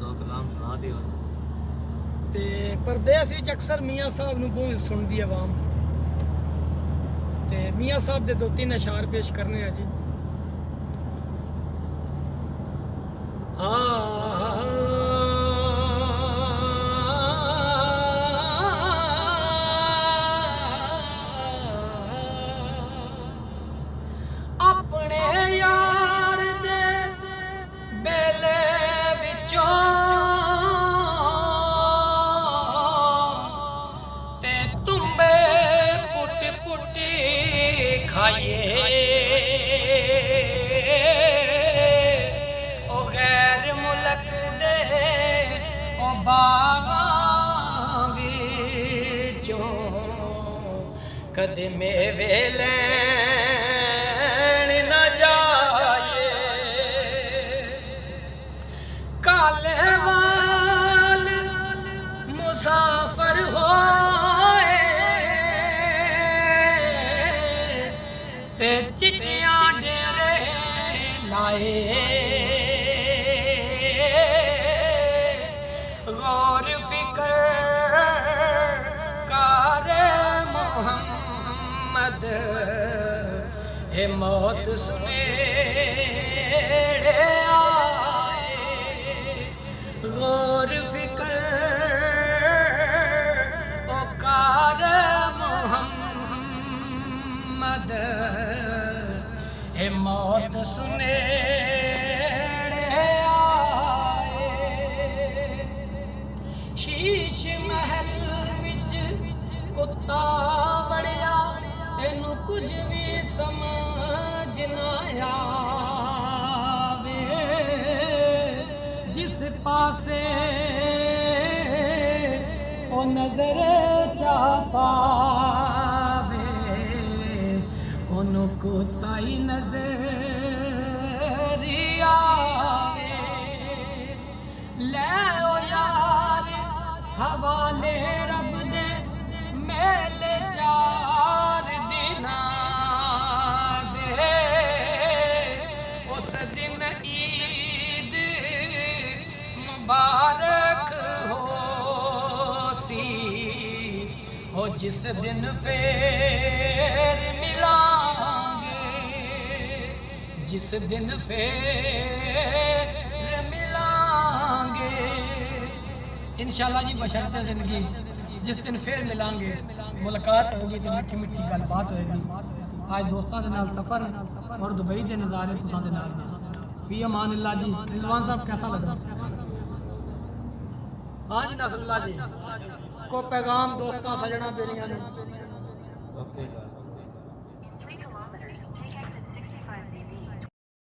दो कलाम सुना दियो ते परदेस विच अक्सर मियाँ साहब नूं बहुत सुनदी आवाम ते मियाँ साहब दे 2-3 अशार पेश करने हैं जी। अपने यार दे बेले विचों ते तुम्बे पुट पुटी खाइए ओ गैर मुल्क दे ओ बागां विचों कदे मेवे लैण न जाइए काले वाल मुसाफर होए ते चिट्टियां डेरे लाए गौर फिकर कारे मोहम्मद हे मौत सुनेड़े आए गौर फिकर ओ कारे मोहम्मद हे मौत सुनेड़े आए शीश महल विच कुत्ता वड़िया इनू कुछ भी समझ ना आवे जिस पासे ओ नजर चा पावे ओनू कुत्ता ही नजर आवे ले ओ यार हवाले रब दे मेले 4 दिना दे उस दिन ईद मुबारक हो सी हो जिस दिन फेर मिलांगे जिस दिन फेर मिलांगे इंशाल्लाह जी बशर्ते जिंदगी जिस दिन फिर मिलांगे मुलाकात होगी तो मीठी मीठी गलबात होगी। आज दोस्तों के नाल सफर और दुबई के नज़ारे तुसां दे नाल फी अमान अल्लाह जी। रिजवान साहब कैसा लगा? हाँ जी नसरुल्लाह जी को पैगाम दोस्तों सजना बेलियां ने।